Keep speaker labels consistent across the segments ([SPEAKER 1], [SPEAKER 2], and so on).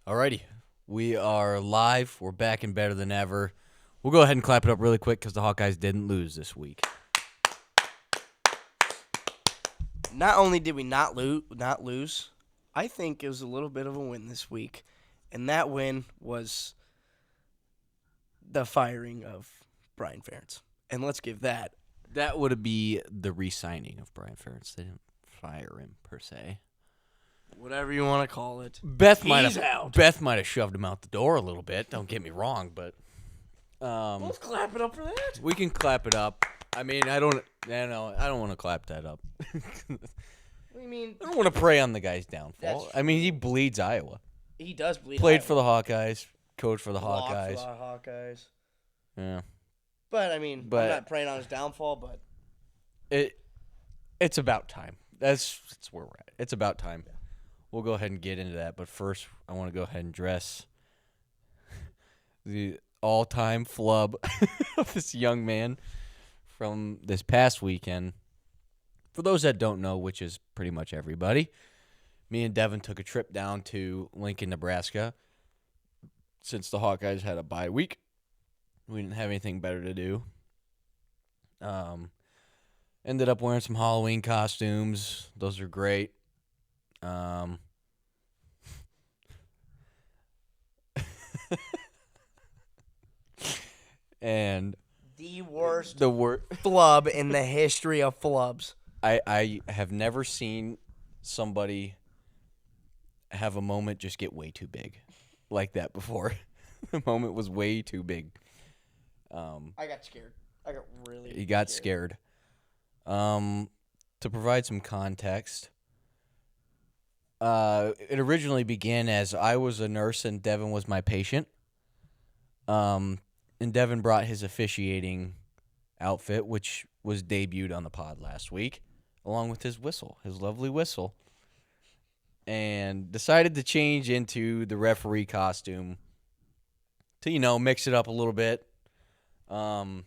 [SPEAKER 1] Alrighty, we are live. We're back and better than ever. We'll go ahead and clap it up really quick because the Hawkeyes didn't lose this week.
[SPEAKER 2] Not only did we not lose, I think it was a little bit of a win this week, and that win was the firing of Brian Ferentz. And let's give that.
[SPEAKER 1] That would be the re-signing of Brian Ferentz. They didn't fire him per se.
[SPEAKER 2] Whatever you want to call it.
[SPEAKER 1] Beth
[SPEAKER 2] He's out.
[SPEAKER 1] Beth might have shoved him out the door a little bit. Don't get me wrong, but
[SPEAKER 2] Let's clap it up for that.
[SPEAKER 1] we can clap it up. I mean, I don't want to clap that up.
[SPEAKER 2] What do you mean?
[SPEAKER 1] I don't want to prey on the guy's downfall.
[SPEAKER 2] That's
[SPEAKER 1] I mean, he bleeds Iowa.
[SPEAKER 2] He does bleed.
[SPEAKER 1] Played
[SPEAKER 2] Iowa.
[SPEAKER 1] for the Hawkeyes, coached for the
[SPEAKER 2] Blocked
[SPEAKER 1] Hawkeyes.
[SPEAKER 2] For the Hawkeyes.
[SPEAKER 1] Yeah.
[SPEAKER 2] But I mean, I'm not preying on his downfall, but
[SPEAKER 1] it's about time. That's where we're at. It's about time. Yeah. We'll go ahead and get into that, but first I want to go ahead and address the all-time flub of this young man from this past weekend. For those that don't know, which is pretty much everybody, me and Devin took a trip down to Lincoln, Nebraska. Since the Hawkeyes had a bye week, we didn't have anything better to do. Ended up wearing some Halloween costumes. Those are great. And
[SPEAKER 2] the worst
[SPEAKER 1] the
[SPEAKER 2] flub in the history of flubs.
[SPEAKER 1] I have never seen somebody have a moment just get way too big like that before. The moment was way too big.
[SPEAKER 2] I got scared. I got really
[SPEAKER 1] He got scared. To provide some context, it originally began as I was a nurse and Devin was my patient. And Devin brought his officiating outfit, which was debuted on the pod last week, along with his whistle, his lovely whistle, and decided to change into the referee costume to, mix it up a little bit. You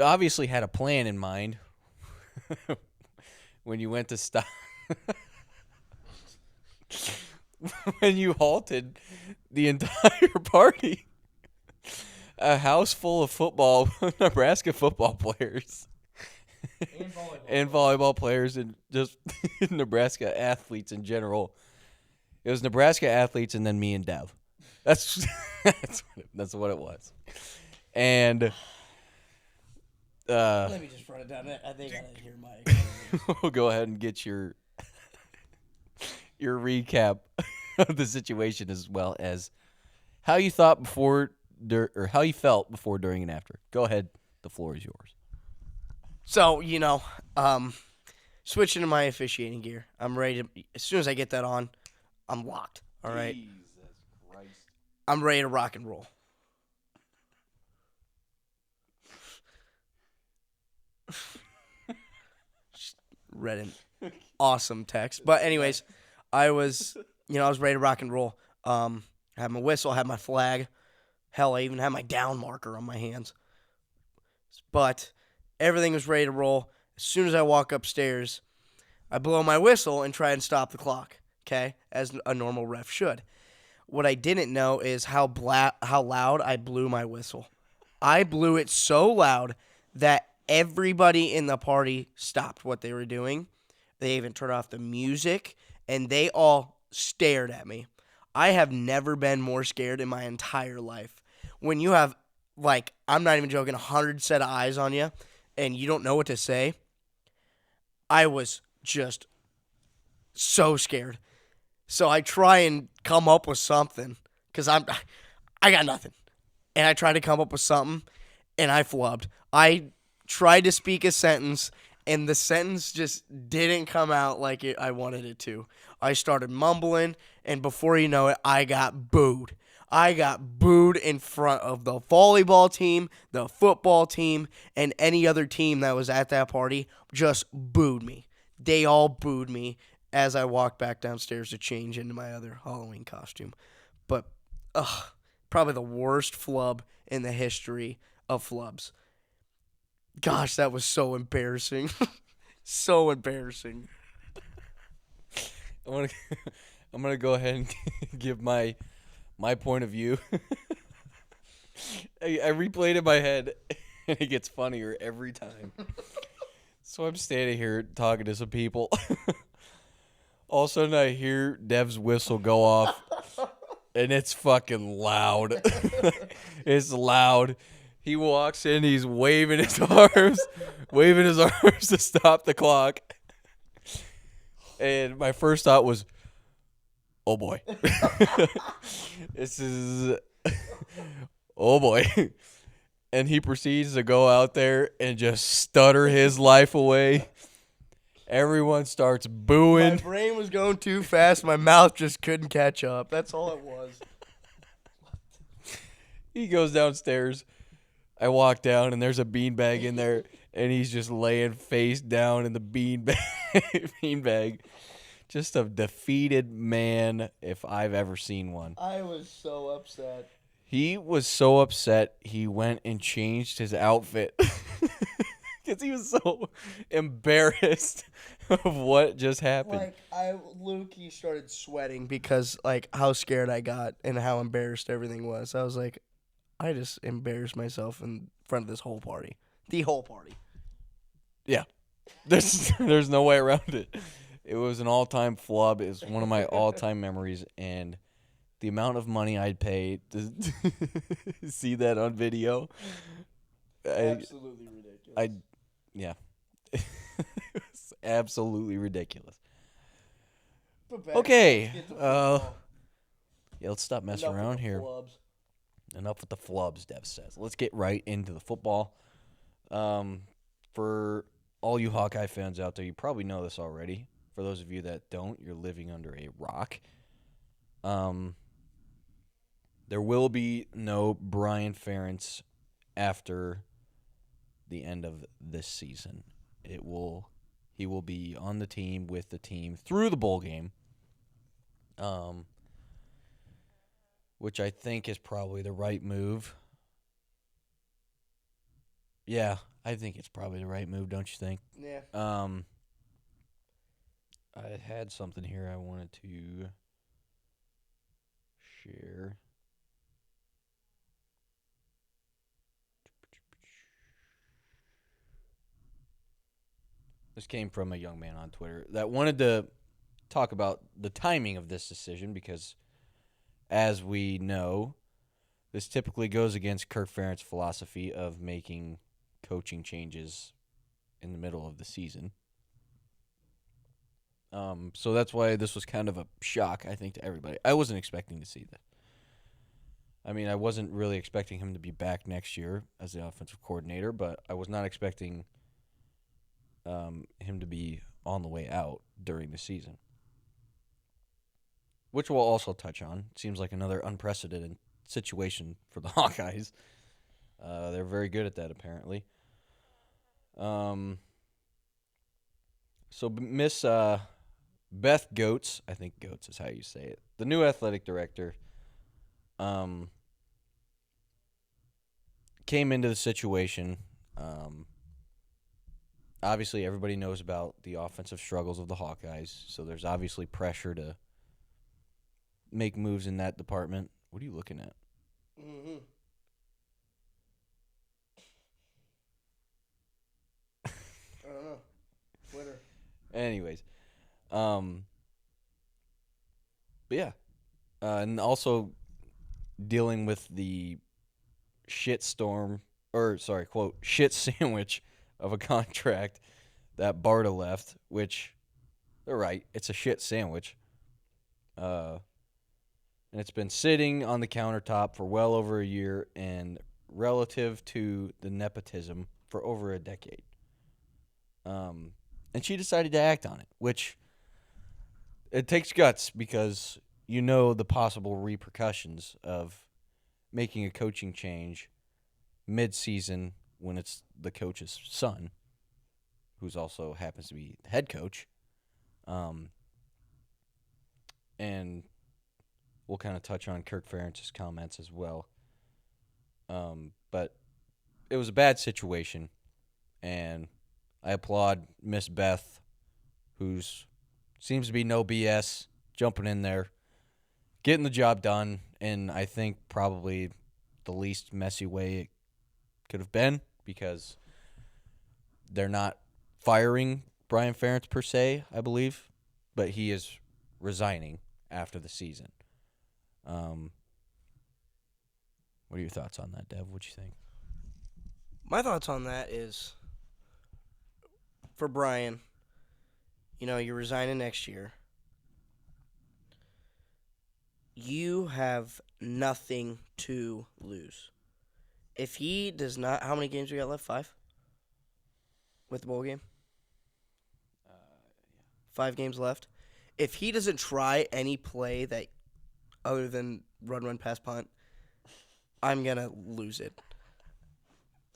[SPEAKER 1] obviously had a plan in mind when you went to stop. When you halted the entire party. A house full of Nebraska football players. And volleyball players and just Nebraska athletes in general. It was Nebraska athletes and then me and Dev. That's what it was. And
[SPEAKER 2] let me just run it down. I think I didn't hear my.
[SPEAKER 1] We'll go ahead and get your recap of the situation as well as how you thought before or how you felt before, during, and after. Go ahead. The floor is yours.
[SPEAKER 2] So, switching to my officiating gear. I'm ready to, as soon as I get that on, I'm locked. All right?
[SPEAKER 1] Jesus Christ.
[SPEAKER 2] I'm ready to rock and roll. Read an awesome text. But anyways, I was ready to rock and roll. I had my whistle, I had my flag. Hell, I even had my down marker on my hands. But everything was ready to roll. As soon as I walk upstairs, I blow my whistle and try and stop the clock, okay, as a normal ref should. What I didn't know is how loud I blew my whistle. I blew it so loud that everybody in the party stopped what they were doing. They even turned off the music, and they all stared at me. I have never been more scared in my entire life. When you have, I'm not even joking, 100 set of eyes on you, and you don't know what to say, I was just so scared. So I try and come up with something, because I got nothing. And I tried to come up with something, and I flubbed. I tried to speak a sentence, and the sentence just didn't come out like I wanted it to. I started mumbling, and before you know it, I got booed. I got booed in front of the volleyball team, the football team, and any other team that was at that party just booed me. They all booed me as I walked back downstairs to change into my other Halloween costume. But, probably the worst flub in the history of flubs. Gosh, that was so embarrassing. So embarrassing.
[SPEAKER 1] I'm gonna go ahead and give my point of view. I replay it in my head, and it gets funnier every time. So I'm standing here talking to some people. All of a sudden, I hear Dev's whistle go off, and it's fucking loud. It's loud. He walks in, he's waving his arms to stop the clock. And my first thought was, oh boy. This is, oh boy. And he proceeds to go out there and just stutter his life away. Everyone starts booing.
[SPEAKER 2] My brain was going too fast. My mouth just couldn't catch up. That's all it was.
[SPEAKER 1] He goes downstairs. I walk down, and there's a beanbag in there, and he's just laying face down in the beanbag. Just a defeated man, if I've ever seen one.
[SPEAKER 2] I was so upset.
[SPEAKER 1] He was so upset, he went and changed his outfit. Because he was so embarrassed of what just happened.
[SPEAKER 2] Like, Lukey started sweating because, like, how scared I got and how embarrassed everything was. I was like, I just embarrassed myself in front of this whole party. The whole party.
[SPEAKER 1] Yeah. There's no way around it. It was an all-time flub. It was one of my all-time memories, and the amount of money I'd pay to see that on video.
[SPEAKER 2] Absolutely ridiculous.
[SPEAKER 1] Yeah. It was absolutely ridiculous.
[SPEAKER 2] But back,
[SPEAKER 1] Okay.
[SPEAKER 2] let's get to football.
[SPEAKER 1] Yeah, let's stop messing
[SPEAKER 2] Enough with
[SPEAKER 1] around
[SPEAKER 2] the
[SPEAKER 1] here.
[SPEAKER 2] flubs.
[SPEAKER 1] Enough with the flubs, Dev says. Let's get right into the football. For all you Hawkeye fans out there, you probably know this already. For those of you that don't, you're living under a rock. There will be no Brian Ferentz after the end of this season. He will be on the team with the team through the bowl game. Which I think is probably the right move. Yeah, I think it's probably the right move, don't you think?
[SPEAKER 2] Yeah.
[SPEAKER 1] I had something here I wanted to share. This came from a young man on Twitter that wanted to talk about the timing of this decision because, as we know, this typically goes against Kirk Ferentz's philosophy of making coaching changes in the middle of the season. So that's why this was kind of a shock, I think, to everybody. I wasn't expecting to see that. I mean, I wasn't really expecting him to be back next year as the offensive coordinator, but I was not expecting him to be on the way out during the season, which we'll also touch on. Seems like another unprecedented situation for the Hawkeyes. They're very good at that, apparently. So Miss Beth Goetz, I think Goetz is how you say it, the new athletic director, came into the situation. Obviously, everybody knows about the offensive struggles of the Hawkeyes, so there's obviously pressure to make moves in that department. What are you looking at?
[SPEAKER 2] Mm-hmm. I don't know. Twitter.
[SPEAKER 1] Anyways, but yeah, and also dealing with the shit sandwich of a contract that Barta left, which they're right, it's a shit sandwich. And it's been sitting on the countertop for well over a year, and relative to the nepotism for over a decade. And she decided to act on it, which it takes guts because you know the possible repercussions of making a coaching change mid-season when it's the coach's son, who's also happens to be the head coach. And we'll kind of touch on Kirk Ferentz's comments as well. But it was a bad situation, and I applaud Miss Beth, who seems to be no BS jumping in there, getting the job done, and I think probably the least messy way it could have been, because they're not firing Brian Ferentz per se, I believe, but he is resigning after the season. What are your thoughts on that, Dev? What do you think?
[SPEAKER 2] My thoughts on that is, for Brian, you're resigning next year. You have nothing to lose. If he does not, how many games we got left? 5? With the bowl game? 5 games left. If he doesn't try any play that other than run, pass, punt, I'm going to lose it.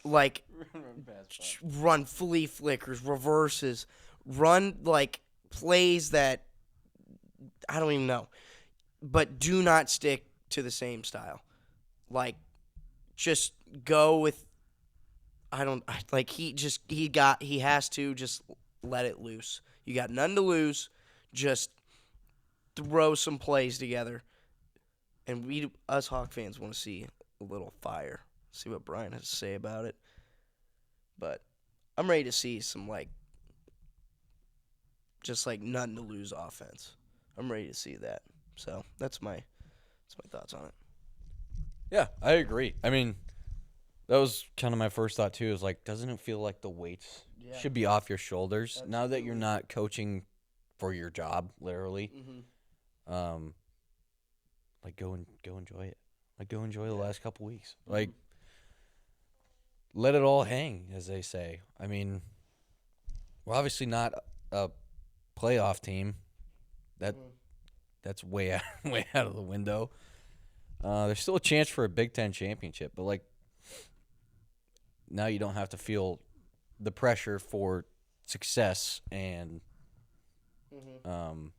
[SPEAKER 2] Like, run flea flickers, reverses, run, plays that I don't even know. But do not stick to the same style. Just go with, he has to just let it loose. You got none to lose. Just throw some plays together. And us Hawk fans, want to see a little fire. See what Brian has to say about it. But I'm ready to see some, nothing to lose offense. I'm ready to see that. So that's my thoughts on it.
[SPEAKER 1] Yeah, I agree. I mean, that was kind of my first thought too. Is doesn't it feel like the weights should be off your shoulders now that you're not coaching for your job, literally?
[SPEAKER 2] Mm-hmm.
[SPEAKER 1] Go enjoy it. Go enjoy the last couple weeks. Let it all hang, as they say. I mean, we're obviously not a playoff team. That's way out of the window. There's still a chance for a Big Ten championship, but now you don't have to feel the pressure for success, and now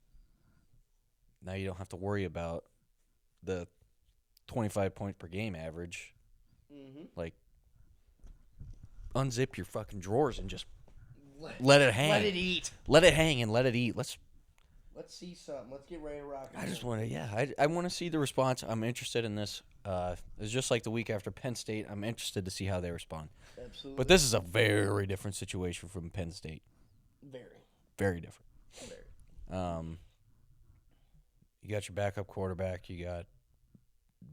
[SPEAKER 1] you don't have to worry about the 25 points per game average. Unzip your fucking drawers and just let it hang.
[SPEAKER 2] Let it eat.
[SPEAKER 1] Let it hang and let it eat. Let's
[SPEAKER 2] see something. Let's get ready to rock.
[SPEAKER 1] I just want to, I want to see the response. I'm interested in this. It's just like the week after Penn State. I'm interested to see how they respond.
[SPEAKER 2] Absolutely.
[SPEAKER 1] But this is a very different situation from Penn State. Very different. You got your backup quarterback. You got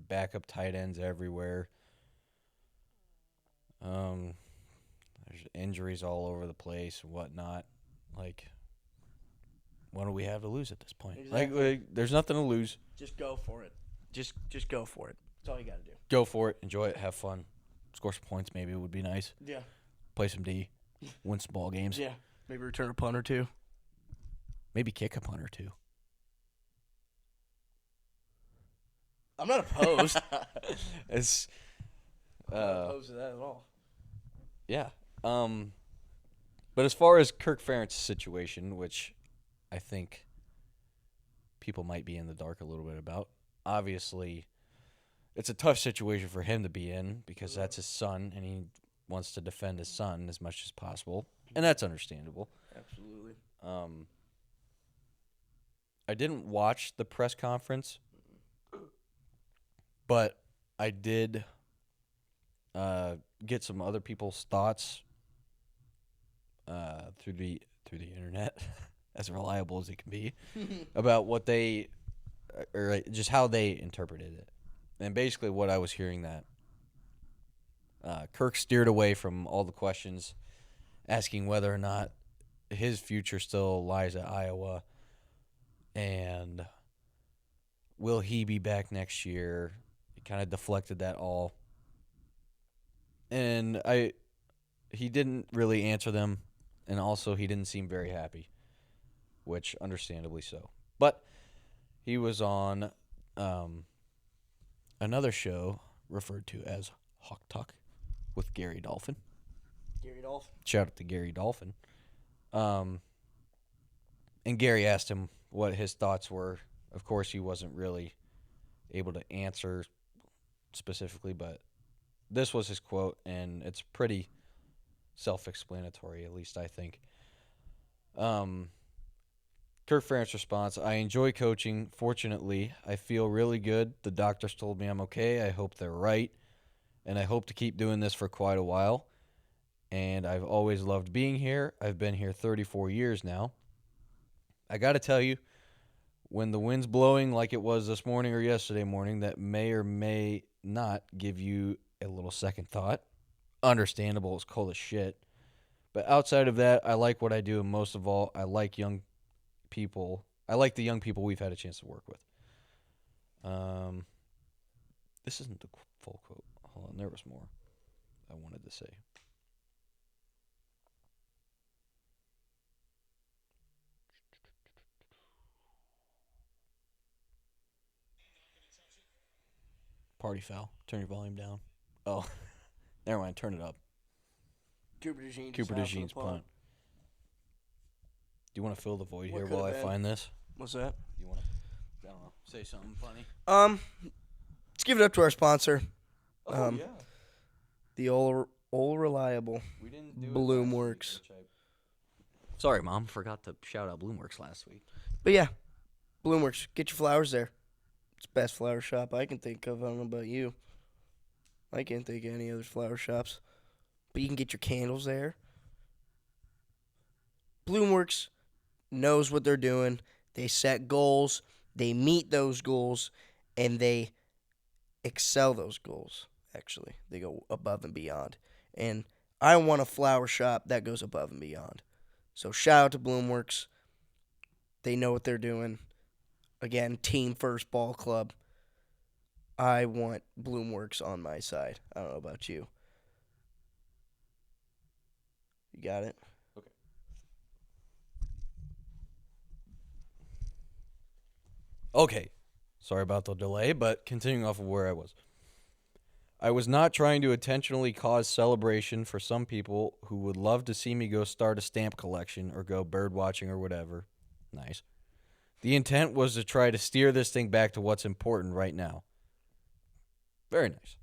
[SPEAKER 1] backup tight ends everywhere. There's injuries all over the place and whatnot. What do we have to lose at this point?
[SPEAKER 2] Exactly.
[SPEAKER 1] There's nothing to lose.
[SPEAKER 2] Just go for it. Just go for it. That's all you got to do.
[SPEAKER 1] Go for it. Enjoy it. Have fun. Score some points. Maybe it would be nice.
[SPEAKER 2] Yeah.
[SPEAKER 1] Play some D. Win some ball games.
[SPEAKER 2] Yeah. Maybe return a punt or two.
[SPEAKER 1] Maybe kick a punt or two.
[SPEAKER 2] I'm not opposed.
[SPEAKER 1] It's.
[SPEAKER 2] I'm not opposed to that at all.
[SPEAKER 1] Yeah. But as far as Kirk Ferentz's situation, which I think people might be in the dark a little bit about, obviously it's a tough situation for him to be in because that's his son and he wants to defend his son as much as possible, and that's understandable.
[SPEAKER 2] Absolutely.
[SPEAKER 1] I didn't watch the press conference, but I did get some other people's thoughts through the internet, as reliable as it can be, about what they or just how they interpreted it. And basically what I was hearing that Kirk steered away from all the questions asking whether or not his future still lies at Iowa and will he be back next year. He kind of deflected that all. And he didn't really answer them, and also he didn't seem very happy, which understandably so. But he was on another show referred to as Hawk Talk with Gary Dolphin.
[SPEAKER 2] Gary Dolphin.
[SPEAKER 1] Shout out to Gary Dolphin. And Gary asked him what his thoughts were. Of course, he wasn't really able to answer specifically, but this was his quote, and it's pretty self-explanatory, at least I think. Kirk Ferentz response, I enjoy coaching. Fortunately, I feel really good. The doctors told me I'm okay. I hope they're right. And I hope to keep doing this for quite a while. And I've always loved being here. I've been here 34 years now. I got to tell you, when the wind's blowing like it was this morning or yesterday morning, that may or may not give you a little second thought. Understandable, it's cold as shit. But outside of that, I like what I do, and most of all, I like young people. I like the young people we've had a chance to work with. This isn't the full quote. Hold on, there was more I wanted to say. Party foul. Turn your volume down. Oh, never mind. Turn it up.
[SPEAKER 2] Cooper DeJean's
[SPEAKER 1] Cooper DeJean's punt. Do you want to fill the void
[SPEAKER 2] What
[SPEAKER 1] here
[SPEAKER 2] could
[SPEAKER 1] while I
[SPEAKER 2] have been?
[SPEAKER 1] find this?
[SPEAKER 2] What's that?
[SPEAKER 1] Do you want to, I don't know, say something funny?
[SPEAKER 2] Let's give it up to our sponsor,
[SPEAKER 1] Oh, yeah.
[SPEAKER 2] the all reliable
[SPEAKER 1] We didn't do
[SPEAKER 2] Bloomworks.
[SPEAKER 1] Sorry, Mom. Forgot to shout out Bloomworks last week.
[SPEAKER 2] But yeah, Bloomworks. Get your flowers there. It's the best flower shop I can think of. I don't know about you. I can't think of any other flower shops. But you can get your candles there. Bloomworks knows what they're doing. They set goals. They meet those goals. And they excel those goals, actually. They go above and beyond. And I want a flower shop that goes above and beyond. So shout out to Bloomworks. They know what they're doing. Again, Team First Ball Club. I want Bloomworks on my side. I don't know about you. You got it?
[SPEAKER 1] Okay. Okay. Sorry about the delay, but continuing off of where I was. I was not trying to intentionally cause celebration for some people who would love to see me go start a stamp collection or go bird watching or whatever. Nice. The intent was to try to steer this thing back to what's important right now. Very nice.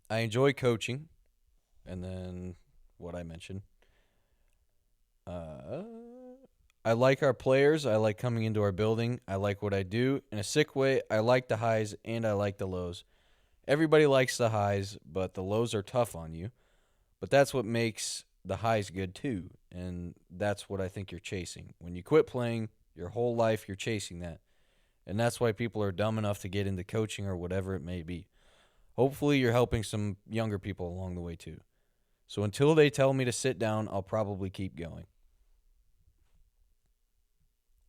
[SPEAKER 1] I enjoy coaching, and then what I mentioned. I like our players. I like coming into our building. I like what I do. In a sick way, I like the highs and I like the lows. Everybody likes the highs, but the lows are tough on you. But that's what makes the highs good too, and that's what I think you're chasing. When you quit playing, your whole life you're chasing that. And that's why people are dumb enough to get into coaching or whatever it may be. Hopefully you're helping some younger people along the way too. So until they tell me to sit down, I'll probably keep going.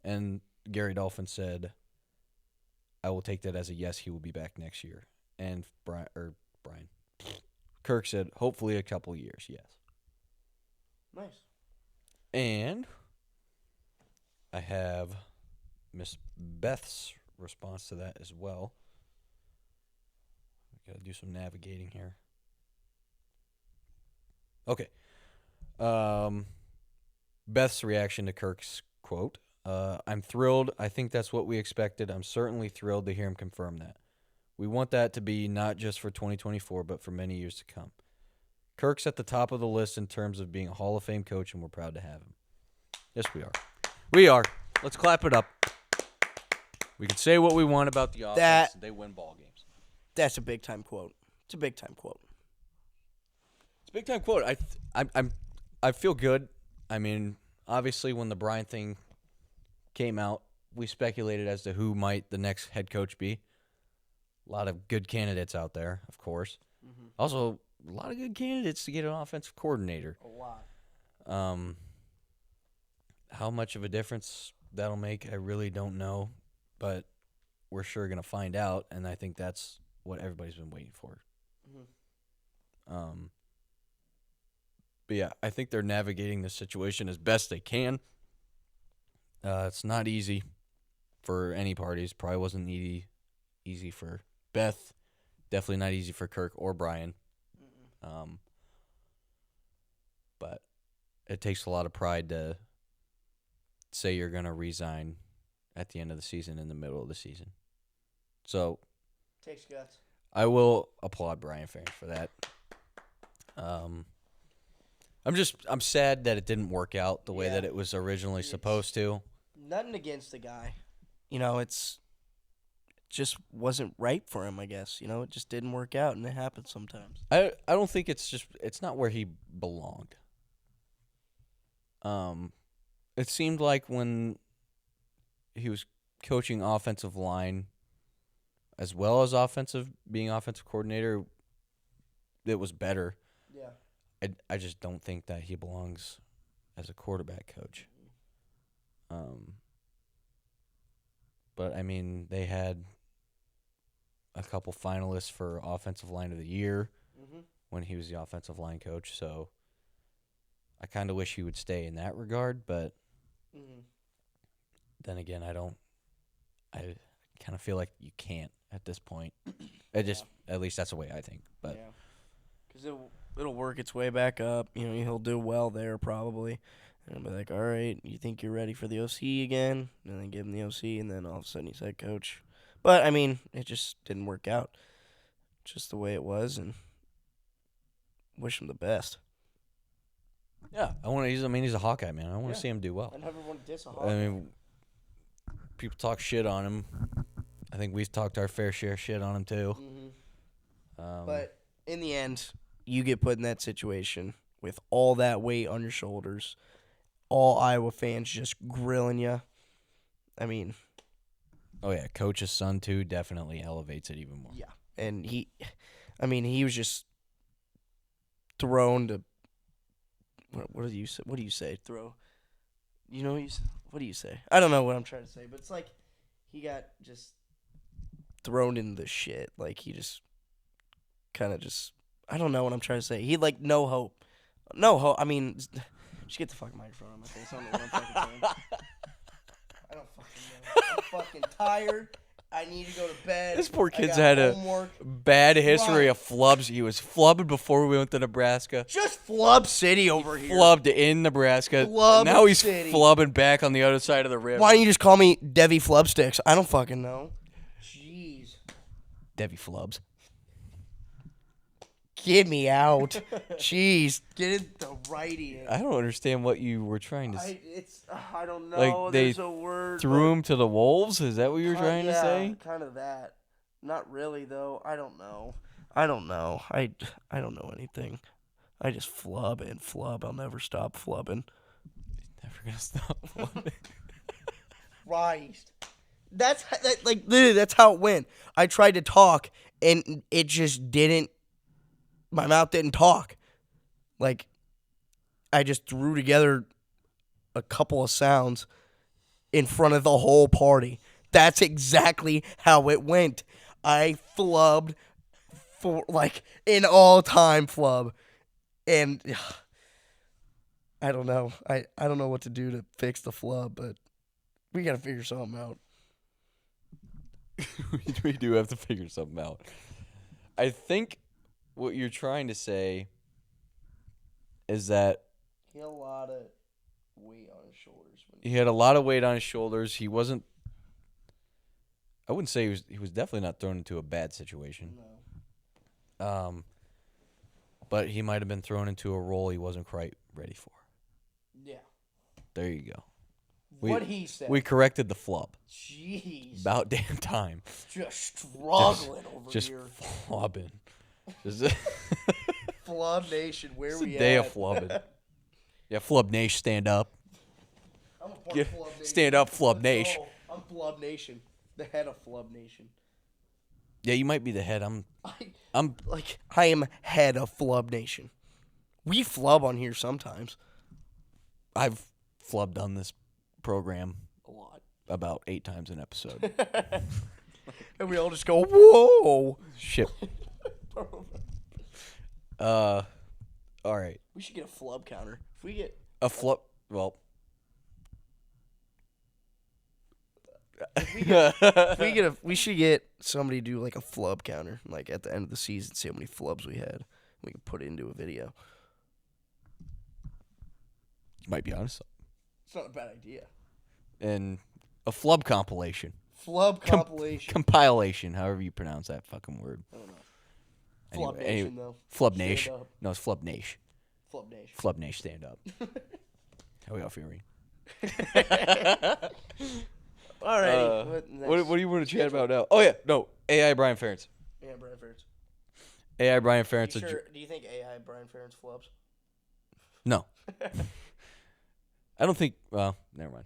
[SPEAKER 1] And Gary Dolphin said, I will take that as a yes, he will be back next year. And Brian Kirk said, hopefully a couple years, yes.
[SPEAKER 2] Nice.
[SPEAKER 1] And I have Miss Beth's response to that as well. We got to do some navigating here. Okay. Beth's reaction to Kirk's quote. I'm thrilled. I think that's what we expected. I'm certainly thrilled to hear him confirm that. We want that to be not just for 2024, but for many years to come. Kirk's at the top of the list in terms of being a Hall of Fame coach, and we're proud to have him. Yes, we are. We are. Let's clap it up. We can say what we want about the offense. They win ball games.
[SPEAKER 2] That's a big-time quote. It's a big-time quote.
[SPEAKER 1] It's a big-time quote. I feel good. I mean, obviously, when the Brian thing came out, we speculated as to who might the next head coach be. A lot of good candidates out there, of course. Mm-hmm. Also, a lot of good candidates to get an offensive coordinator.
[SPEAKER 2] A lot.
[SPEAKER 1] How much of a difference that'll make, I really don't know. But we're sure going to find out, and I think that's what everybody's been waiting for. Mm-hmm. But, yeah, I think they're navigating the situation as best they can. It's not easy for any parties. Probably wasn't easy for Beth. Definitely not easy for Kirk or Brian. But it takes a lot of pride to say you're going to resign at the end of the season, in the middle of the season. So
[SPEAKER 2] takes guts.
[SPEAKER 1] I will applaud Brian Ferentz for that. I'm sad that it didn't work out the way
[SPEAKER 2] Yeah.
[SPEAKER 1] that it was originally supposed to.
[SPEAKER 2] Nothing against the guy. It just wasn't right for him, I guess. It just didn't work out, and it happens sometimes.
[SPEAKER 1] I don't think it's not where he belonged. It seemed like when he was coaching offensive line as well as being offensive coordinator, it was better.
[SPEAKER 2] Yeah.
[SPEAKER 1] I just don't think that he belongs as a quarterback coach. But I mean, they had a couple finalists for offensive line of the year when he was the offensive line coach. So I kind of wish he would stay in that regard, but then again, I kind of feel like you can't at this point. At least that's the way I think. But
[SPEAKER 2] because it'll work its way back up. He'll do well there probably, and I'll be like, all right, you think you're ready for the OC again? And then give him the OC, and then all of a sudden he's head coach. But I mean, it just didn't work out. Just the way it was, and wish him the best.
[SPEAKER 1] yeah, he's a Hawkeye, man. I want to see him do well.
[SPEAKER 2] I never want to diss a Hawkeye.
[SPEAKER 1] I mean, people talk shit on him. I think we've talked our fair share of shit on him too.
[SPEAKER 2] But in the end, you get put in that situation with all that weight on your shoulders, all Iowa fans just grilling you. I mean,
[SPEAKER 1] oh yeah, coach's son too definitely elevates it even more.
[SPEAKER 2] yeah, and he was just thrown to. What do you say? What do you say? Throw. What do you say? I don't know what I'm trying to say, but it's like he got just thrown in the shit. Like he just kind of just. I don't know what I'm trying to say. He had no hope. No hope. I mean, just get the fucking microphone on my face. I don't know what I'm fucking saying. I don't fucking know. I'm fucking tired. I need to go to bed.
[SPEAKER 1] This poor kid's had
[SPEAKER 2] homework.
[SPEAKER 1] a bad history of flubs. He was flubbed before we went to Nebraska.
[SPEAKER 2] Just flub city over here.
[SPEAKER 1] Flubbed in Nebraska.
[SPEAKER 2] Flub
[SPEAKER 1] now he's
[SPEAKER 2] city.
[SPEAKER 1] flubbing back on the other side of the river.
[SPEAKER 2] Why don't you just call me Devi Flubsticks? I don't fucking know. Jeez.
[SPEAKER 1] Devi Flubs.
[SPEAKER 2] Get me out. Jeez. Get it the righty.
[SPEAKER 1] I don't understand what you were trying to say.
[SPEAKER 2] I don't know.
[SPEAKER 1] Like they
[SPEAKER 2] There's a word.
[SPEAKER 1] threw him to the wolves? Is that what you were trying to say?
[SPEAKER 2] Kind of that. Not really though. I don't know. I don't know anything. I just flub and flub. I'll never stop flubbing.
[SPEAKER 1] Never gonna stop flubbing.
[SPEAKER 2] Christ. Literally, that's how it went. I tried to talk and it just didn't. My mouth didn't talk. I just threw together a couple of sounds in front of the whole party. That's exactly how it went. I flubbed for an all-time flub. And I don't know. I don't know what to do to fix the flub, but we got to figure something out.
[SPEAKER 1] We do have to figure something out. I think what you're trying to say is that
[SPEAKER 2] he had a lot of weight on his shoulders.
[SPEAKER 1] He had a lot of weight on his shoulders. He wasn't. I wouldn't say he was definitely not thrown into a bad situation.
[SPEAKER 2] No.
[SPEAKER 1] But he might have been thrown into a role he wasn't quite ready for.
[SPEAKER 2] Yeah.
[SPEAKER 1] There you go.
[SPEAKER 2] What he said.
[SPEAKER 1] We corrected the flub.
[SPEAKER 2] Jeez.
[SPEAKER 1] About damn time.
[SPEAKER 2] Just struggling over
[SPEAKER 1] just
[SPEAKER 2] here.
[SPEAKER 1] Flubbing.
[SPEAKER 2] Flub Nation, where
[SPEAKER 1] it's
[SPEAKER 2] we
[SPEAKER 1] a day
[SPEAKER 2] at?
[SPEAKER 1] of flubbing. Yeah, Flub Nation, stand up.
[SPEAKER 2] I'm a part of Flub Nation.
[SPEAKER 1] Stand up, Flub Nation.
[SPEAKER 2] I'm Flub Nation, the head of Flub Nation.
[SPEAKER 1] Yeah, you might be the head.
[SPEAKER 2] I am head of Flub Nation. We flub on here sometimes.
[SPEAKER 1] I've flubbed on this program
[SPEAKER 2] A lot.
[SPEAKER 1] about 8 times an episode.
[SPEAKER 2] And we all just go, whoa.
[SPEAKER 1] Shit. All right.
[SPEAKER 2] We should get a flub counter. If we get
[SPEAKER 1] A flub, well.
[SPEAKER 2] we should get somebody to do a flub counter, at the end of the season, see how many flubs we had. We can put it into a video.
[SPEAKER 1] You might be honest.
[SPEAKER 2] It's not a bad idea.
[SPEAKER 1] And a flub compilation.
[SPEAKER 2] Flub compilation.
[SPEAKER 1] Compilation, however you pronounce that fucking word.
[SPEAKER 2] I don't know. Flub Nation, though.
[SPEAKER 1] Flub
[SPEAKER 2] Straight
[SPEAKER 1] Nation.
[SPEAKER 2] up.
[SPEAKER 1] No, it's Flub Nation.
[SPEAKER 2] Flub Nation.
[SPEAKER 1] Flub Nation, stand up. How we all feeling?
[SPEAKER 2] Alrighty.
[SPEAKER 1] What do you want to chat about now? Oh, yeah. No. AI Brian Ferentz.
[SPEAKER 2] Yeah, Brian Ferentz.
[SPEAKER 1] AI Brian Ferentz.
[SPEAKER 2] Do you think AI Brian Ferentz flubs?
[SPEAKER 1] No. I don't think. Well, never mind.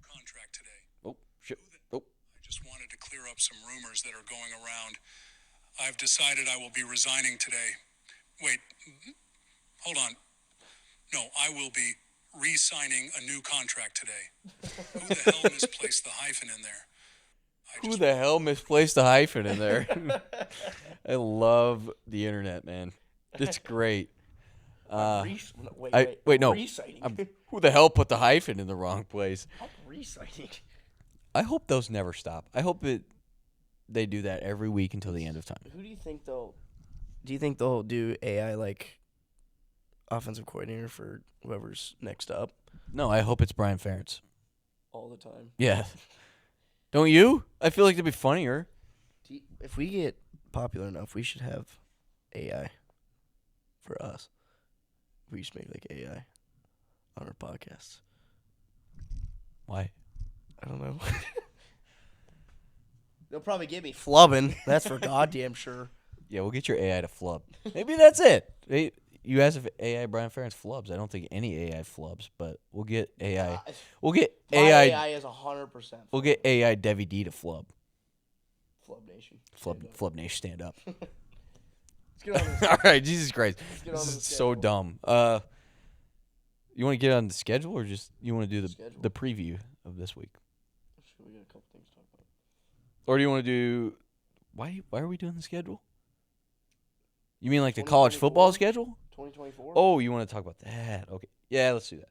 [SPEAKER 3] Contract today.
[SPEAKER 1] Oh, shit. Oh.
[SPEAKER 3] I just wanted to clear up some rumors that are going around. I've decided I will be resigning today. Wait, hold on. No, I will be re-signing a new contract today. Who the hell misplaced the hyphen in there?
[SPEAKER 1] Who the hell misplaced the hyphen in there? I love the internet, man. It's great. Wait, no. Who the hell put the hyphen in the wrong place?
[SPEAKER 2] I'm reciting.
[SPEAKER 1] I hope those never stop. I hope they do that every week until the end of time.
[SPEAKER 2] Who do you think they'll? Do you think they'll do AI like offensive coordinator for whoever's next up
[SPEAKER 1] No, I hope it's Brian Ferentz.
[SPEAKER 2] all the time?
[SPEAKER 1] Yeah. Don't you? I feel like it'd be funnier.
[SPEAKER 2] If we get popular enough, we should have AI for us. We should make like AI on our podcasts.
[SPEAKER 1] Why?
[SPEAKER 2] I don't know. They'll probably get me flubbing. That's for goddamn sure.
[SPEAKER 1] Yeah, we'll get your AI to flub. Maybe that's it. You asked if AI Brian Ferentz flubs. I don't think any AI flubs, but we'll get AI. We'll get
[SPEAKER 2] My
[SPEAKER 1] AI.
[SPEAKER 2] AI is 100%.
[SPEAKER 1] We'll get AI Debbie D to flub.
[SPEAKER 2] Flub Nation.
[SPEAKER 1] Flub Nation, stand up.
[SPEAKER 2] Let's get on this.
[SPEAKER 1] All right, Jesus Christ,
[SPEAKER 2] get on
[SPEAKER 1] this
[SPEAKER 2] with
[SPEAKER 1] is
[SPEAKER 2] the
[SPEAKER 1] so
[SPEAKER 2] schedule.
[SPEAKER 1] dumb. You want to get on the schedule, or just you want to do
[SPEAKER 2] Schedule.
[SPEAKER 1] the preview of this week,
[SPEAKER 2] We got a couple things to talk about.
[SPEAKER 1] or do you want to do? Why are we doing the schedule? You mean like the college football
[SPEAKER 2] 2024?
[SPEAKER 1] schedule?
[SPEAKER 2] 2024?
[SPEAKER 1] Oh, you want to talk about that? Okay, yeah, let's do that.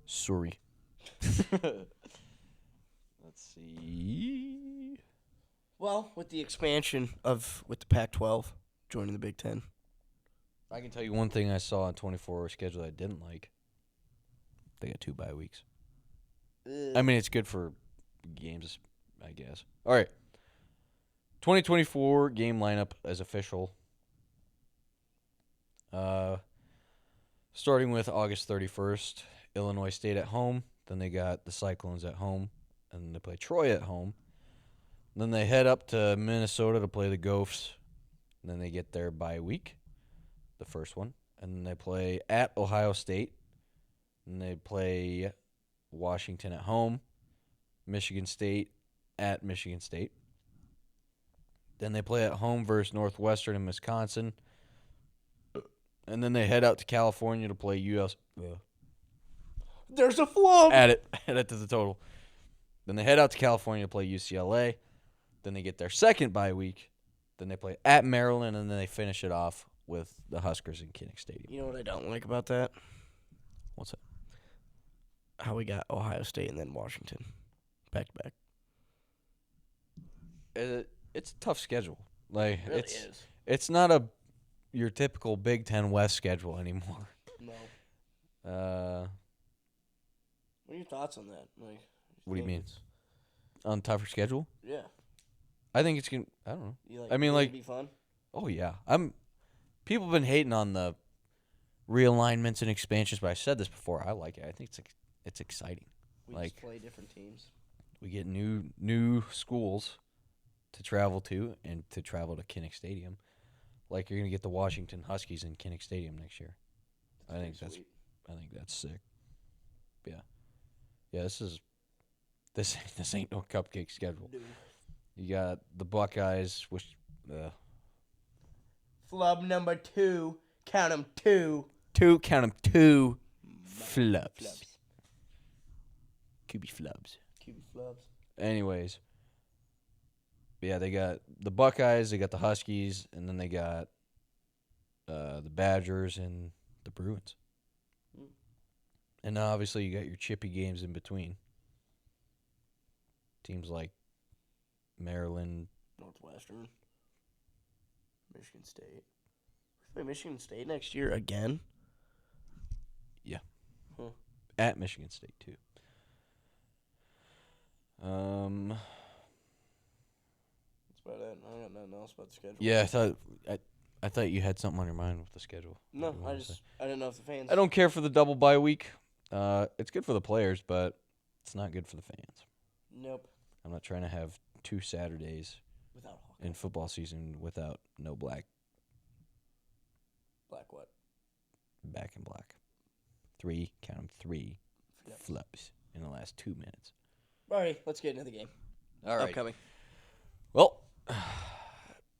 [SPEAKER 1] Sorry. Let's see.
[SPEAKER 2] Well, with the expansion with the Pac-12 joining the Big Ten.
[SPEAKER 1] I can tell you one thing I saw on 24-hour schedule I didn't like. They got 2 bye weeks. I mean, it's good for games, I guess. All right. 2024 game lineup is official. Starting with August 31st, Illinois State at home. Then they got the Cyclones at home. And then they play Troy at home. Then they head up to Minnesota to play the Gophers. And then they get their bye week, the first one. And then they play at Ohio State. And they play Washington at home. Michigan State at Michigan State. Then they play at home versus Northwestern and Wisconsin. And then they head out to California to play US.
[SPEAKER 2] There's a flub.
[SPEAKER 1] Add it to the total. Then they head out to California to play UCLA. Then they get their second bye week. Then they play at Maryland, and then they finish it off with the Huskers in Kinnick Stadium.
[SPEAKER 2] You know what I don't like about that?
[SPEAKER 1] What's that?
[SPEAKER 2] How we got Ohio State and then Washington back to back.
[SPEAKER 1] It's a tough schedule. Like
[SPEAKER 2] It really is.
[SPEAKER 1] It's not your typical Big Ten West schedule anymore.
[SPEAKER 2] No.
[SPEAKER 1] What
[SPEAKER 2] What are your thoughts on that? Like,
[SPEAKER 1] do you mean? On tougher schedule?
[SPEAKER 2] Yeah.
[SPEAKER 1] I think it's gonna. I don't know.
[SPEAKER 2] You
[SPEAKER 1] I mean,
[SPEAKER 2] think
[SPEAKER 1] like,
[SPEAKER 2] it'd be fun.
[SPEAKER 1] oh yeah. People have been hating on the realignments and expansions, but I said this before. I like it. I think it's exciting.
[SPEAKER 2] We
[SPEAKER 1] like-
[SPEAKER 2] just play different teams.
[SPEAKER 1] We get new schools to travel to and to travel to Kinnick Stadium. Like you're gonna get the Washington Huskies in Kinnick Stadium next year. I think that's sick. Yeah. Yeah, this ain't no cupcake schedule.
[SPEAKER 2] Dude.
[SPEAKER 1] You got the Buckeyes, which
[SPEAKER 2] Flub number 2. Count 'em 2.
[SPEAKER 1] two flubs. QB flubs.
[SPEAKER 2] QB flubs.
[SPEAKER 1] Anyways, yeah, they got the Buckeyes, they got the Huskies, and then they got the Badgers and the Bruins. And then obviously you got your chippy games in between. Teams like Maryland.
[SPEAKER 2] Northwestern. Michigan State. We play Michigan State next year again?
[SPEAKER 1] Yeah.
[SPEAKER 2] Huh.
[SPEAKER 1] At Michigan State, too.
[SPEAKER 2] That's about it. I got nothing else about the schedule.
[SPEAKER 1] Yeah, I thought I thought you had something on your mind with the schedule.
[SPEAKER 2] No,
[SPEAKER 1] What do you wanna say?
[SPEAKER 2] I didn't know if the fans.
[SPEAKER 1] I don't care for the double bye week. It's good for the players, but it's not good for the fans.
[SPEAKER 2] Nope.
[SPEAKER 1] I'm not trying to have 2 Saturdays
[SPEAKER 2] Without Hawkeye.
[SPEAKER 1] in football season without no black
[SPEAKER 2] Black what?
[SPEAKER 1] back in black. 3, count 'em, 3
[SPEAKER 2] Yep.
[SPEAKER 1] flubs in the last 2 minutes.
[SPEAKER 2] All right, let's get into the game.
[SPEAKER 1] All right.
[SPEAKER 2] Upcoming.
[SPEAKER 1] Well,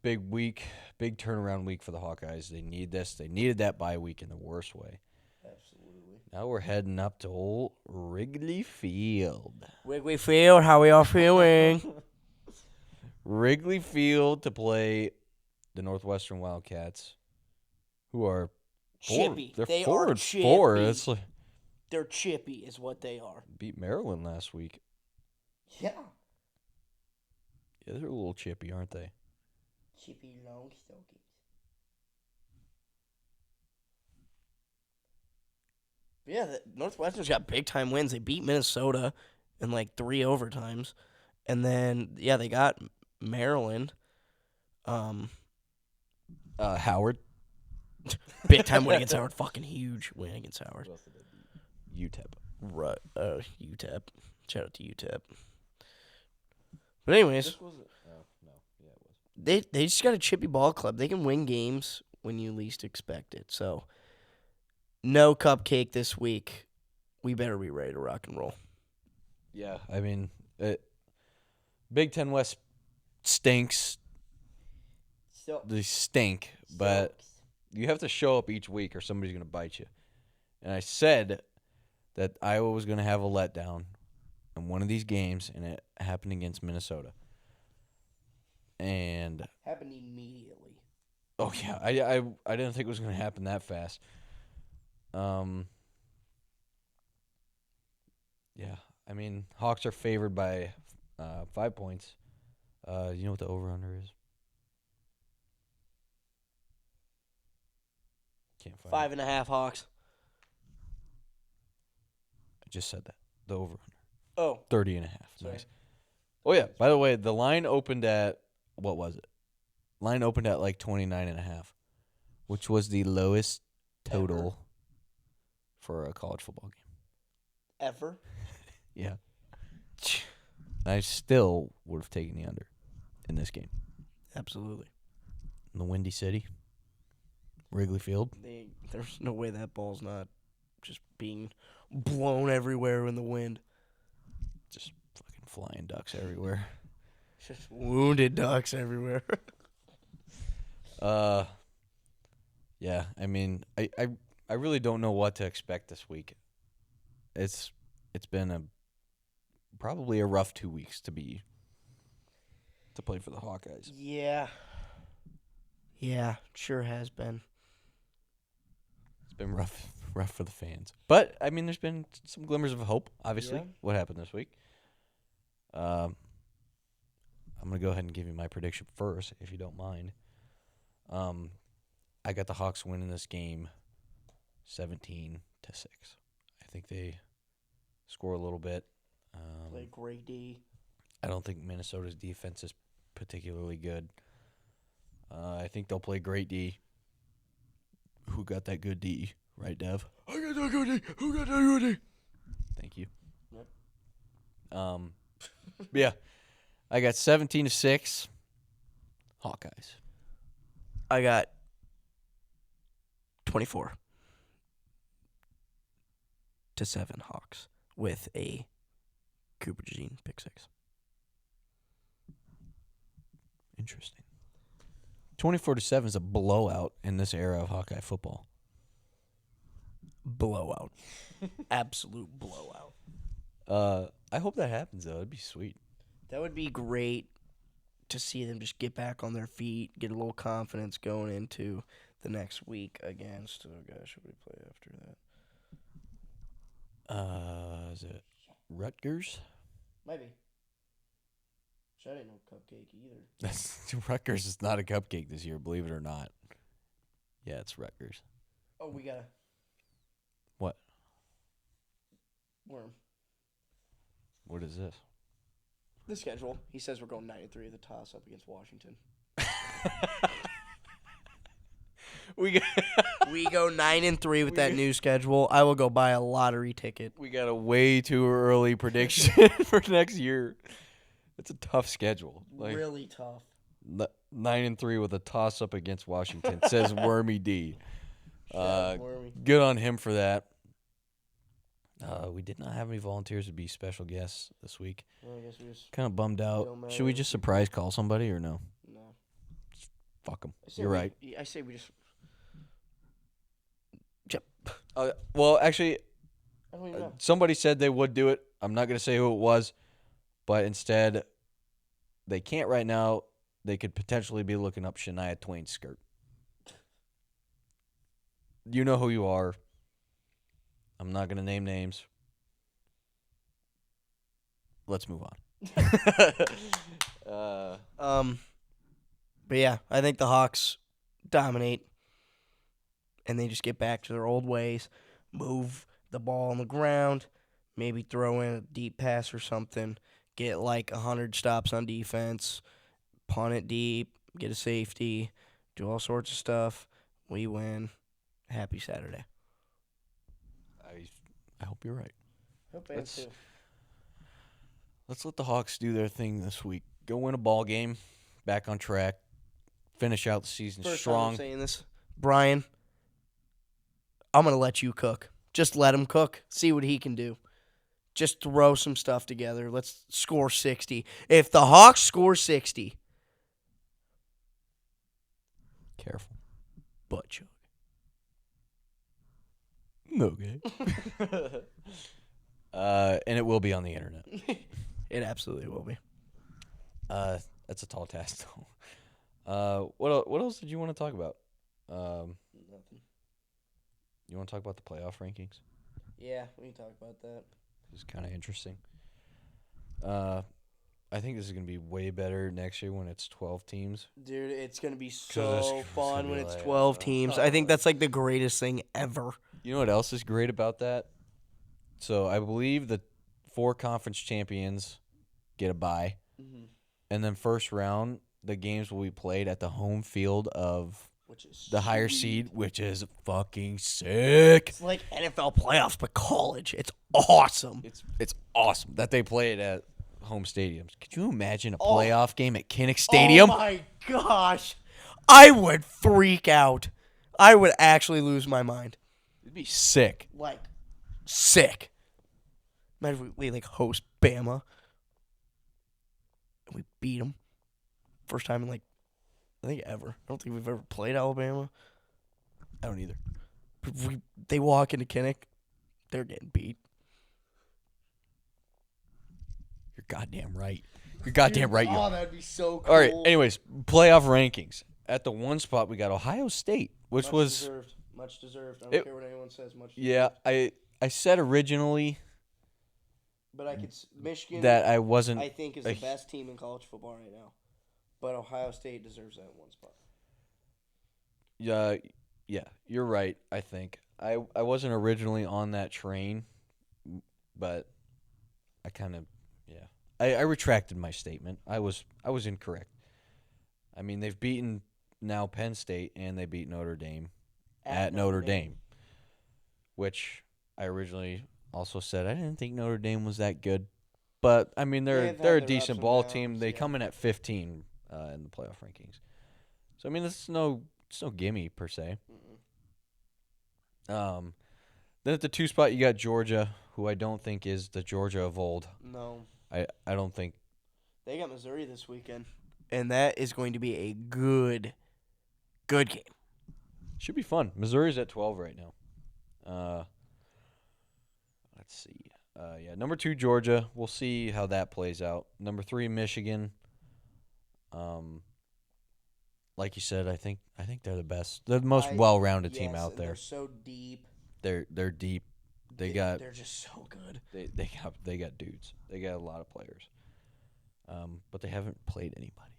[SPEAKER 1] big week, big turnaround week for the Hawkeyes. They need this. They needed that bye week in the worst way.
[SPEAKER 2] Absolutely.
[SPEAKER 1] Now we're heading up to old Wrigley Field.
[SPEAKER 2] Wrigley Field, how we all feeling?
[SPEAKER 1] Wrigley Field to play the Northwestern Wildcats, who are
[SPEAKER 2] Chippy.
[SPEAKER 1] They're
[SPEAKER 2] They
[SPEAKER 1] four
[SPEAKER 2] are
[SPEAKER 1] and 4.
[SPEAKER 2] chippy.
[SPEAKER 1] It's like
[SPEAKER 2] They're chippy is what they are.
[SPEAKER 1] beat Maryland last week.
[SPEAKER 2] Yeah.
[SPEAKER 1] Yeah, they're a little chippy, aren't they?
[SPEAKER 2] Chippy long stockings. Yeah, the Northwestern's got big time wins. They beat Minnesota in like 3 overtimes. And then they got Maryland.
[SPEAKER 1] Howard.
[SPEAKER 2] Big time win against Howard. Fucking huge win against Howard.
[SPEAKER 1] UTEP.
[SPEAKER 2] Right. UTEP. Shout out to UTEP. But anyways,
[SPEAKER 1] Oh, no. Yeah, it was.
[SPEAKER 2] they just got a chippy ball club. They can win games when you least expect it. So, no cupcake this week. We better be ready to rock and roll.
[SPEAKER 1] Yeah, I mean, Big Ten West stinks.
[SPEAKER 2] So,
[SPEAKER 1] They stink, but you have to show up each week or somebody's going to bite you. And I said that Iowa was going to have a letdown in one of these games, and it happened against Minnesota. And
[SPEAKER 2] happened immediately.
[SPEAKER 1] oh yeah, I didn't think it was going to happen that fast. Yeah, I mean, Hawks are favored by 5 points. You know what the over/under is? Can't find it.
[SPEAKER 2] 5.5 Hawks.
[SPEAKER 1] I just said that. The over/under.
[SPEAKER 2] Oh,
[SPEAKER 1] 30.5.
[SPEAKER 2] Sorry.
[SPEAKER 1] Nice. Oh yeah. By the way, the line opened at what was it? Line opened at like 29.5, which was the lowest total for a college football game.
[SPEAKER 2] ever.
[SPEAKER 1] Yeah. I still would have taken the under in this game.
[SPEAKER 2] Absolutely.
[SPEAKER 1] In the Windy City, Wrigley Field.
[SPEAKER 2] There's no way that ball's not just being blown everywhere in the wind.
[SPEAKER 1] Just fucking flying ducks everywhere.
[SPEAKER 2] Just wounded ducks everywhere.
[SPEAKER 1] Yeah, I mean, I really don't know what to expect this week. It's been probably a rough 2 weeks to play for the Hawkeyes.
[SPEAKER 2] Yeah. Yeah, sure has been.
[SPEAKER 1] It's been rough for the fans. But I mean, there's been some glimmers of hope. Obviously,
[SPEAKER 2] Yeah.
[SPEAKER 1] What happened this week? I'm gonna go ahead and give you my prediction first, if you don't mind. I got the Hawks winning this game, 17-6. I think they score a little bit.
[SPEAKER 2] Play great D.
[SPEAKER 1] I don't think Minnesota's defense is particularly good. I think they'll play great D. Who got that good D? Right, Dev?
[SPEAKER 2] I got that good D. Who got that good D?
[SPEAKER 1] Thank you.
[SPEAKER 2] Yep.
[SPEAKER 1] Yeah, I got 17-6. Hawkeyes.
[SPEAKER 2] I got 24-7 Hawks with a Cooper Jean pick 6.
[SPEAKER 1] Interesting. 24-7 is a blowout in this era of Hawkeye football.
[SPEAKER 2] Blowout. Absolute blowout.
[SPEAKER 1] I hope that happens though. It'd be sweet.
[SPEAKER 2] That would be great to see them just get back on their feet, get a little confidence going into the next week against. Oh gosh, who would we play after that?
[SPEAKER 1] Is it Rutgers?
[SPEAKER 2] Maybe. That ain't no cupcake either.
[SPEAKER 1] That's Rutgers is not a cupcake this year, believe it or not. Yeah, it's Rutgers.
[SPEAKER 2] Oh, we got a
[SPEAKER 1] What?
[SPEAKER 2] worm.
[SPEAKER 1] What is this?
[SPEAKER 2] The schedule. He says we're going 9-3 at the toss up against Washington.
[SPEAKER 1] We got
[SPEAKER 2] We go 9-3 with that new schedule. I will go buy a lottery ticket.
[SPEAKER 1] we got a way too early prediction for next year. It's a tough schedule.
[SPEAKER 2] Really tough.
[SPEAKER 1] 9-3 with a toss up against Washington, says Wormy D.
[SPEAKER 2] Wormy.
[SPEAKER 1] Good on him for that. We did not have any volunteers to be special guests this week.
[SPEAKER 2] Well, I guess we just
[SPEAKER 1] Kind of bummed out.
[SPEAKER 2] Don't matter.
[SPEAKER 1] Should we just surprise call somebody or no?
[SPEAKER 2] no.
[SPEAKER 1] Fuck them.
[SPEAKER 2] I say
[SPEAKER 1] You're
[SPEAKER 2] we-
[SPEAKER 1] right.
[SPEAKER 2] I say we just.
[SPEAKER 1] Well, actually,
[SPEAKER 2] I don't even know.
[SPEAKER 1] somebody said they would do it. I'm not going to say who it was, but instead, they can't right now. They could potentially be looking up Shania Twain's skirt. You know who you are. I'm not going to name names. Let's move on.
[SPEAKER 2] But yeah, I think the Hawks dominate, and they just get back to their old ways, move the ball on the ground, maybe throw in a deep pass or something, get like 100 stops on defense, punt it deep, get a safety, do all sorts of stuff. We win. Happy Saturday.
[SPEAKER 1] I hope you're right.
[SPEAKER 2] Hope
[SPEAKER 1] Let's let the Hawks do their thing this week. Go win a ball game, back on track, finish out the season
[SPEAKER 2] First
[SPEAKER 1] strong.
[SPEAKER 2] time I'm saying this, Brian, I'm going to let you cook. Just let him cook. See what he can do. Just throw some stuff together. Let's score 60. If the Hawks score 60,
[SPEAKER 1] Careful.
[SPEAKER 2] butt chug.
[SPEAKER 1] Okay. And it will be on the internet.
[SPEAKER 2] It absolutely will be.
[SPEAKER 1] That's a tall task, though. What else did you want to talk about?
[SPEAKER 2] Nothing.
[SPEAKER 1] You want to talk about the playoff rankings?
[SPEAKER 2] Yeah, we can talk about that.
[SPEAKER 1] It's kind of interesting. I think this is going to be way better next year when it's 12 teams.
[SPEAKER 2] Dude, it's going to be
[SPEAKER 1] it's
[SPEAKER 2] so fun
[SPEAKER 1] gonna
[SPEAKER 2] when
[SPEAKER 1] be
[SPEAKER 2] it's
[SPEAKER 1] like,
[SPEAKER 2] 12 teams. I think that's like the greatest thing ever.
[SPEAKER 1] You know what else is great about that? So I believe the 4 conference champions get a bye.
[SPEAKER 2] Mm-hmm.
[SPEAKER 1] And then first round, the games will be played at the home field of the higher seed, which is fucking sick.
[SPEAKER 2] It's like NFL playoffs, but college. It's awesome.
[SPEAKER 1] It's awesome that they play it at home stadiums. Could you imagine a playoff game at Kinnick Stadium?
[SPEAKER 2] Oh my gosh. I would freak out. I would actually lose my mind.
[SPEAKER 1] It'd be sick.
[SPEAKER 2] Like, sick. Imagine if we like host Bama. And we beat them. First time in like, I think ever. I don't think we've ever played Alabama.
[SPEAKER 1] I don't either.
[SPEAKER 2] They walk into Kinnick. They're getting beat.
[SPEAKER 1] You're goddamn right. You're goddamn right.
[SPEAKER 2] Oh, that'd be so cool.
[SPEAKER 1] All right. Anyways, playoff rankings. At the one spot, we got Ohio State, which
[SPEAKER 2] Much
[SPEAKER 1] was
[SPEAKER 2] deserved. Much deserved. I don't care what anyone says. Much deserved.
[SPEAKER 1] yeah. I said originally
[SPEAKER 2] But I could Michigan
[SPEAKER 1] that I wasn't.
[SPEAKER 2] I think is the best team in college football right now. But Ohio State deserves that one spot.
[SPEAKER 1] Yeah, you're right. I think I wasn't originally on that train, but I kind of I retracted my statement. I was incorrect. I mean, they've beaten now Penn State and they beat Notre Dame at Notre Dame, which I originally also said I didn't think Notre Dame was that good, but I mean they're a decent ball team. They come in at 15 in the playoff rankings, so I mean it's no gimme per se. Then at the 2 spot you got Georgia, who I don't think is the Georgia of old.
[SPEAKER 2] No.
[SPEAKER 1] I don't think
[SPEAKER 2] They got Missouri this weekend. And that is going to be a good game.
[SPEAKER 1] should be fun. Missouri's at 12 right now. Let's see. Number 2 Georgia. We'll see how that plays out. Number 3 Michigan. Like you said, I think they're the best. They're the most well-rounded team out there.
[SPEAKER 2] They're so deep.
[SPEAKER 1] They're deep.
[SPEAKER 2] They're just so good.
[SPEAKER 1] They got dudes. They got a lot of players. But they haven't played anybody.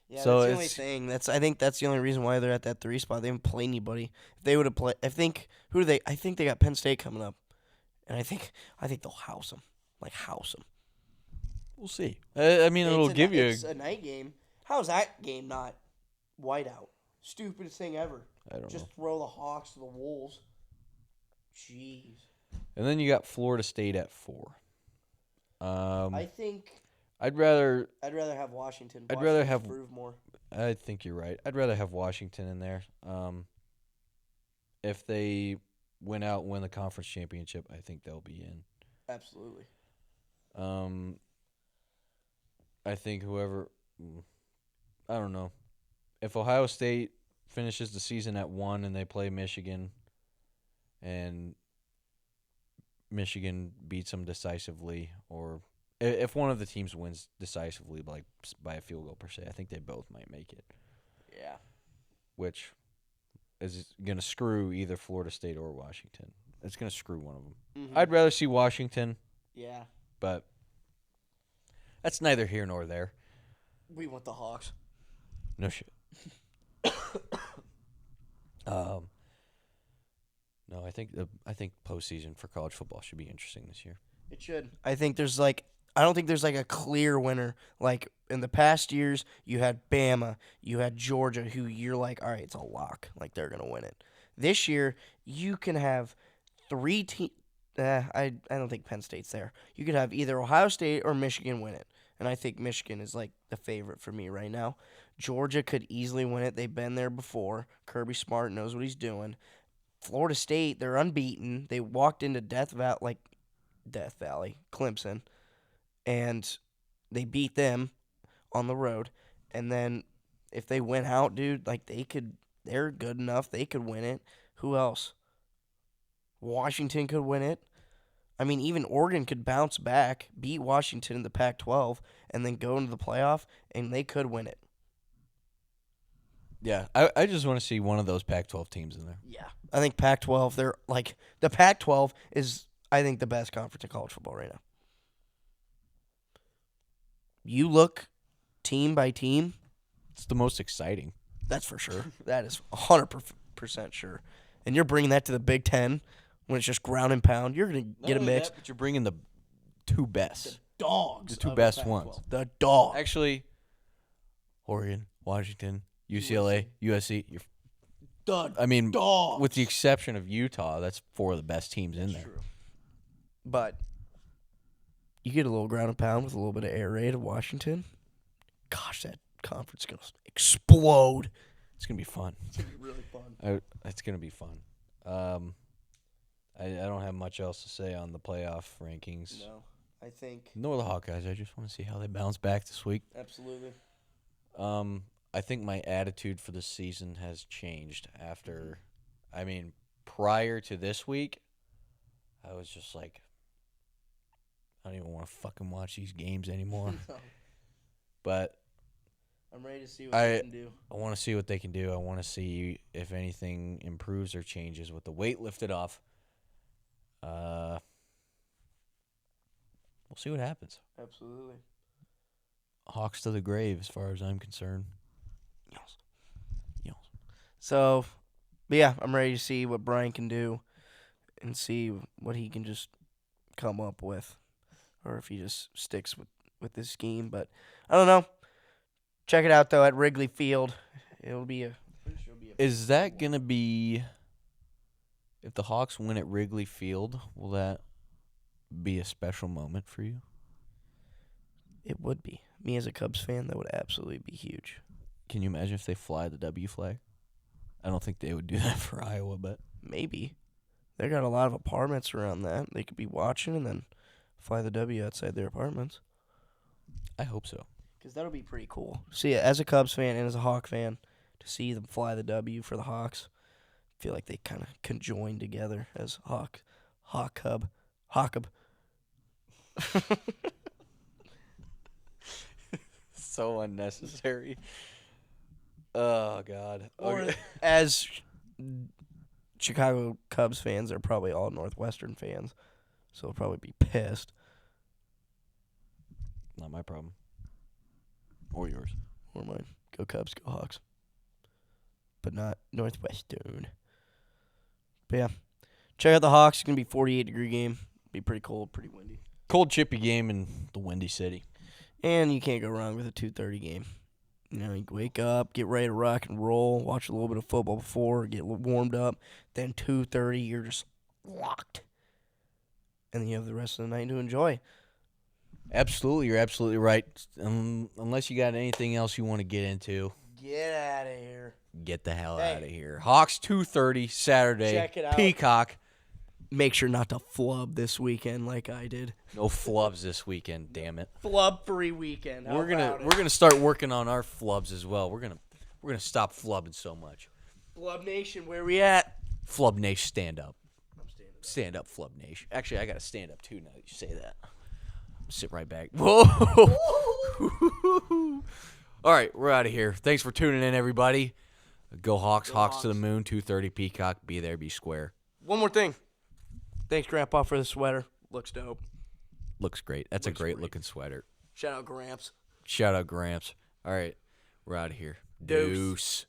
[SPEAKER 2] Yeah,
[SPEAKER 1] So
[SPEAKER 2] that's the only thing. I think that's the only reason why they're at that 3 spot. They haven't played anybody. If they would have played, I think they got Penn State coming up, and I think they'll house them. Like house them.
[SPEAKER 1] We'll see. I mean, it'll give you.
[SPEAKER 2] It's a night game. How's that game not whiteout? Stupidest thing ever.
[SPEAKER 1] I don't
[SPEAKER 2] Just
[SPEAKER 1] know.
[SPEAKER 2] throw the Hawks to the Wolves. Jeez.
[SPEAKER 1] And then you got Florida State at 4.
[SPEAKER 2] I think
[SPEAKER 1] I'd rather
[SPEAKER 2] I'd rather have Washington.
[SPEAKER 1] I'd rather
[SPEAKER 2] Washington's
[SPEAKER 1] have-
[SPEAKER 2] proved more.
[SPEAKER 1] I think you're right. I'd rather have Washington in there. If they win out and win the conference championship, I think they'll be in.
[SPEAKER 2] Absolutely.
[SPEAKER 1] I think I don't know. If Ohio State finishes the season at 1 and they play Michigan and Michigan beats them decisively, or if one of the teams wins decisively by a field goal per se, I think they both might make it,
[SPEAKER 2] Yeah.
[SPEAKER 1] which is going to screw either Florida State or Washington. It's going to screw one of them.
[SPEAKER 2] Mm-hmm.
[SPEAKER 1] I'd rather see Washington,
[SPEAKER 2] Yeah.
[SPEAKER 1] but that's neither here nor there.
[SPEAKER 2] We want the Hawks.
[SPEAKER 1] No shit. No, I think postseason for college football should be interesting this year.
[SPEAKER 2] It should. I think I don't think there's a clear winner. Like in the past years, you had Bama, you had Georgia, who you're like, all right, it's a lock. Like they're gonna win it. This year, you can have 3 teams. I don't think Penn State's there. You could have either Ohio State or Michigan win it, and I think Michigan is like the favorite for me right now. Georgia could easily win it. They've been there before. Kirby Smart knows what he's doing. Florida State, they're unbeaten. They walked into Death Valley, Clemson, and they beat them on the road. And then if they win out, dude, they're good enough. They could win it. Who else? Washington could win it. I mean, even Oregon could bounce back, beat Washington in the Pac-12, and then go into the playoff, and they could win it.
[SPEAKER 1] Yeah, I just want to see one of those Pac-12 teams in there.
[SPEAKER 2] Yeah. I think Pac-12, the Pac-12 is, I think, the best conference in college football right now. You look team by team,
[SPEAKER 1] It's the most exciting.
[SPEAKER 2] that's for sure. That is 100% sure. And you're bringing that to the Big Ten when it's just ground and pound. You're going to get a mix.
[SPEAKER 1] But you're bringing the two best.
[SPEAKER 2] Dogs.
[SPEAKER 1] The two
[SPEAKER 2] of
[SPEAKER 1] best
[SPEAKER 2] Pac-12.
[SPEAKER 1] ones.
[SPEAKER 2] The dogs.
[SPEAKER 1] Actually, Oregon, Washington, UCLA, USC. I mean,
[SPEAKER 2] dogs.
[SPEAKER 1] with the exception of Utah, that's 4 of the best teams in there.
[SPEAKER 2] True. But you get a little ground and pound with a little bit of air raid of Washington. Gosh, that conference is going to explode.
[SPEAKER 1] It's gonna be fun.
[SPEAKER 2] It's going to be really fun.
[SPEAKER 1] It's gonna be fun. I don't have much else to say on the playoff rankings.
[SPEAKER 2] No, I think.
[SPEAKER 1] Nor the Hawkeyes. I just want to see how they bounce back this week.
[SPEAKER 2] Absolutely.
[SPEAKER 1] I think my attitude for the season has changed after. I mean, prior to this week, I was just like, I don't even want to fucking watch these games anymore.
[SPEAKER 2] No.
[SPEAKER 1] But
[SPEAKER 2] I'm ready to see what they can do.
[SPEAKER 1] I want to see what they can do. I want to see if anything improves or changes with the weight lifted off. We'll see what happens.
[SPEAKER 2] Absolutely.
[SPEAKER 1] Hawks to the grave, as far as I'm concerned.
[SPEAKER 2] Yes.
[SPEAKER 1] Yes.
[SPEAKER 2] So, but yeah, I'm ready to see what Brian can do and see what he can just come up with, or if he just sticks with this scheme. But I don't know. Check it out though at Wrigley Field. It'll be a.
[SPEAKER 1] Is that gonna be? If the Hawks win at Wrigley Field, will that be a special moment for you?
[SPEAKER 2] It would be. Me as a Cubs fan, that would absolutely be huge.
[SPEAKER 1] Can you imagine if they fly the W flag? I don't think they would do that for Iowa, but
[SPEAKER 2] Maybe. They got a lot of apartments around that. They could be watching and then fly the W outside their apartments.
[SPEAKER 1] I hope so.
[SPEAKER 2] Because that'll be pretty cool. See, as a Cubs fan and as a Hawk fan, to see them fly the W for the Hawks, I feel like they kind of conjoined together as Hawk Cub.
[SPEAKER 1] So unnecessary. Oh God.
[SPEAKER 2] Or as Chicago Cubs fans, they're probably all Northwestern fans, so they'll probably be pissed.
[SPEAKER 1] Not my problem. Or yours.
[SPEAKER 2] Or mine. Go Cubs, go Hawks. But not Northwestern. But yeah. Check out the Hawks. It's going to be a 48-degree game. Be pretty cold, pretty windy.
[SPEAKER 1] Cold, chippy game in the Windy City.
[SPEAKER 2] And you can't go wrong with a 2:30 game. You know, you wake up, get ready to rock and roll, watch a little bit of football before, get warmed up. Then 2:30, you're just locked. And then you have the rest of the night to enjoy.
[SPEAKER 1] Absolutely, you're absolutely right. Unless you got anything else you want to get into,
[SPEAKER 2] Get out of here.
[SPEAKER 1] get the hell out of here. Hawks 2:30 Saturday.
[SPEAKER 2] Check it out.
[SPEAKER 1] Peacock.
[SPEAKER 2] Make sure not to flub this weekend like I did.
[SPEAKER 1] No flubs this weekend. Damn it.
[SPEAKER 2] Flub-free weekend. How
[SPEAKER 1] We're
[SPEAKER 2] about
[SPEAKER 1] gonna start working on our flubs as well. We're gonna stop flubbing so much.
[SPEAKER 2] Flub Nation, where we at?
[SPEAKER 1] Flub Nation, stand up.
[SPEAKER 2] I'm standing up.
[SPEAKER 1] Stand up, Flub Nation. Actually, I gotta stand up too now that you say that. Sit right back. Whoa. All right, we're out of here. Thanks for tuning in, everybody. Go Hawks.
[SPEAKER 2] Go
[SPEAKER 1] Hawks to the
[SPEAKER 2] Hawks.
[SPEAKER 1] moon. 2:30 Peacock. Be there. Be square.
[SPEAKER 2] One more thing. Thanks, Grandpa, for the sweater. Looks dope.
[SPEAKER 1] Looks great. That's
[SPEAKER 2] Looks
[SPEAKER 1] a great
[SPEAKER 2] great.
[SPEAKER 1] looking sweater.
[SPEAKER 2] Shout out Gramps.
[SPEAKER 1] Shout out Gramps. All right, we're out of here.
[SPEAKER 2] Deuce.
[SPEAKER 1] Deuce.